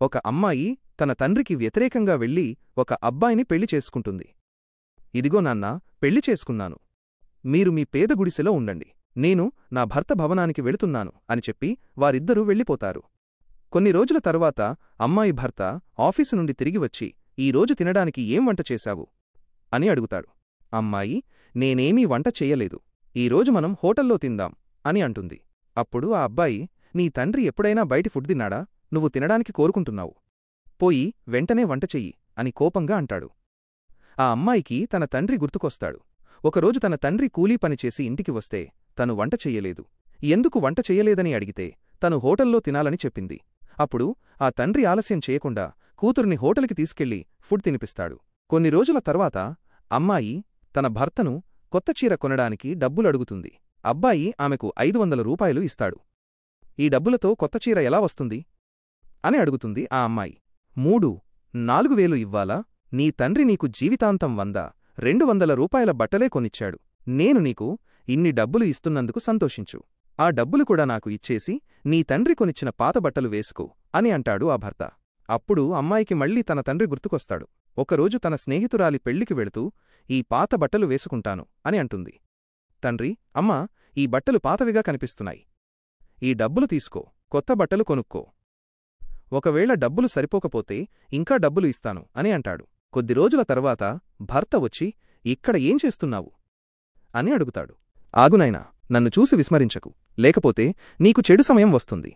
ఒక అమ్మాయి తన తండ్రికి వ్యతిరేకంగా వెళ్లి ఒక అబ్బాయిని పెళ్లి చేసుకుంటుంది. ఇదిగో నాన్నా, పెళ్లి చేసుకున్నాను. మీరు మీ పేద గుడిసెలో ఉండండి. నేను నా భర్త భవనానికి వెళుతున్నాను అని చెప్పి వారిద్దరూ వెళ్ళిపోతారు. కొన్ని రోజుల తరువాత అమ్మాయి భర్త ఆఫీసు నుండి తిరిగి వచ్చి, ఈరోజు తినడానికి ఏం వంట చేశావు అని అడుగుతాడు. అమ్మాయి, నేనేమీ వంట చెయ్యలేదు, ఈరోజు మనం హోటల్లో తిందాం అని అంటుంది. అప్పుడు ఆ అబ్బాయి, నీ తండ్రి ఎప్పుడైనా బయటి ఫుడ్ తిన్నాడా? నువ్వు తినడానికి కోరుకుంటున్నావు. పోయి వెంటనే వంట చెయ్యి అని కోపంగా అంటాడు. ఆ అమ్మాయికి తన తండ్రి గుర్తుకొస్తాడు. ఒకరోజు తన తండ్రి కూలీ పనిచేసి ఇంటికి వస్తే తను వంట చెయ్యలేదు. ఎందుకు వంట చెయ్యలేదని అడిగితే తను హోటల్లో తినాలని చెప్పింది. అప్పుడు ఆ తండ్రి ఆలస్యం చేయకుండా కూతుర్ని హోటల్కి తీసుకెళ్లి ఫుడ్ తినిపిస్తాడు. కొన్ని రోజుల తర్వాత అమ్మాయి తన భర్తను కొత్త చీర కొనడానికి డబ్బులడుగుతుంది. అబ్బాయి ఆమెకు 500 రూపాయలు ఇస్తాడు. ఈ డబ్బులతో కొత్త చీర ఎలా వస్తుంది అని అడుగుతుంది ఆ అమ్మాయి. 3-4,000 ఇవ్వాలా? నీ తండ్రి నీకు జీవితాంతం 100-200 రూపాయల బట్టలే కొనిచ్చాడు. నేను నీకు ఇన్ని డబ్బులు ఇస్తున్నందుకు సంతోషించు. ఆ డబ్బులు కూడా నాకు ఇచ్చేసి నీ తండ్రి కొనిచ్చిన పాత బట్టలు వేసుకో అని అంటాడు ఆ భర్త. అప్పుడు అమ్మాయికి మళ్లీ తన తండ్రి గుర్తుకొస్తాడు. ఒకరోజు తన స్నేహితురాలి పెళ్లికి వెళుతూ ఈ పాత బట్టలు వేసుకుంటాను అని అంటుంది. తండ్రి, అమ్మా, ఈ బట్టలు పాతవిగా కనిపిస్తున్నాయి. ఈ డబ్బులు తీసుకో, కొత్త బట్టలు కొనుక్కో. ఒకవేళ డబ్బులు సరిపోకపోతే ఇంకా డబ్బులు ఇస్తాను అని అంటాడు. కొద్ది రోజుల తర్వాత భర్త వచ్చి, ఇక్కడ ఏం చేస్తున్నావు అని అడుగుతాడు. ఆగునైనా, నన్ను చూసి విస్మరించకు, లేకపోతే నీకు చెడు సమయం వస్తుంది.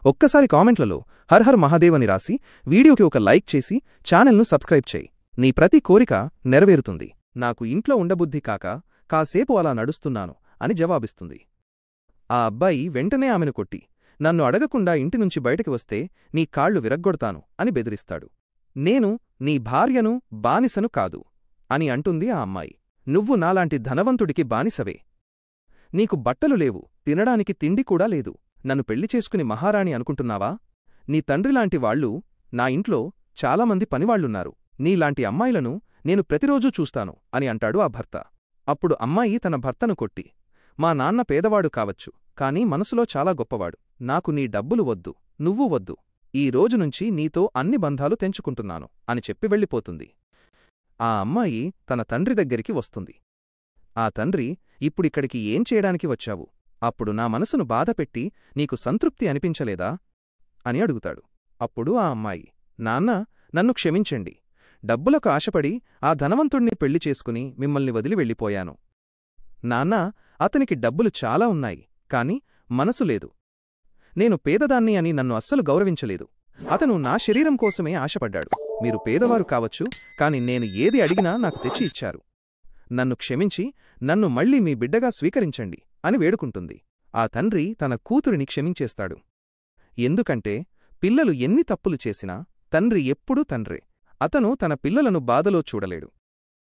ఒక్కసారి కామెంట్లలో హర్ హర్ మహాదేవ్ అని రాసి వీడియోకి ఒక లైక్ చేసి ఛానల్ను సబ్స్క్రైబ్ చేయి. నీ ప్రతి కోరిక నెరవేరుతుంది. నాకు ఇంట్లో ఉండబుద్ధి కాక కాసేపు అలా నడుస్తున్నాను అని జవాబిస్తుంది. ఆ అబ్బాయి వెంటనే ఆమెను కొట్టి, నన్ను అడగకుండా ఇంటినుంచి బయటికి వస్తే నీ కాళ్లు విరగ్గొడతాను అని బెదిరిస్తాడు. నేను నీ భార్యను, బానిసను కాదు అని అంటుంది ఆ అమ్మాయి. నువ్వు నాలాంటి ధనవంతుడికి బానిసవే. నీకు బట్టలు లేవు, తినడానికి తిండి కూడా లేదు. నన్ను పెళ్లి చేసుకుని మహారాణి అనుకుంటున్నావా? నీ తండ్రిలాంటి వాళ్లు నా ఇంట్లో చాలామంది పనివాళ్లున్నారు. నీలాంటి అమ్మాయిలను నేను ప్రతిరోజూ చూస్తాను అని అంటాడు ఆ భర్త. అప్పుడు అమ్మాయి తన భర్తను కొట్టి, మా నాన్న పేదవాడు కావచ్చు, కాని మనసులో చాలా గొప్పవాడు. నాకు నీ డబ్బులు వద్దు, నువ్వు వద్దు. ఈ రోజునుంచి నీతో అన్ని బంధాలు తెంచుకుంటున్నాను అని చెప్పి వెళ్ళిపోతుంది. ఆ అమ్మాయి తన తండ్రి దగ్గరికి వస్తుంది. ఆ తండ్రి, ఇప్పుడిక్కడికి ఏం చేయడానికి వచ్చావు? అప్పుడు నా మనసును బాధపెట్టి నీకు సంతృప్తి అనిపించలేదా అని అడుగుతాడు. అప్పుడు ఆ అమ్మాయి, నాన్నా, నన్ను క్షమించండి. డబ్బులకు ఆశపడి ఆ ధనవంతుణ్ణి పెళ్లి చేసుకుని మిమ్మల్ని వదిలి వెళ్ళిపోయాను. నాన్నా, అతనికి డబ్బులు చాలా ఉన్నాయి, కాని మనసు లేదు. నేను పేదదాన్ని అని నన్ను అస్సలు గౌరవించలేదు. అతను నా శరీరం కోసమే ఆశపడ్డాడు. మీరు పేదవారు కావచ్చు, కాని నేను ఏది అడిగినా నాకు తెచ్చి ఇచ్చారు. నన్ను క్షమించి నన్ను మళ్లీ మీ బిడ్డగా స్వీకరించండి అని వేడుకుంటుంది. ఆ తండ్రి తన కూతురిని క్షమించేస్తాడు. ఎందుకంటే పిల్లలు ఎన్ని తప్పులు చేసినా తండ్రి ఎప్పుడూ తండ్రే. అతను తన పిల్లలను బాధలో చూడలేడు.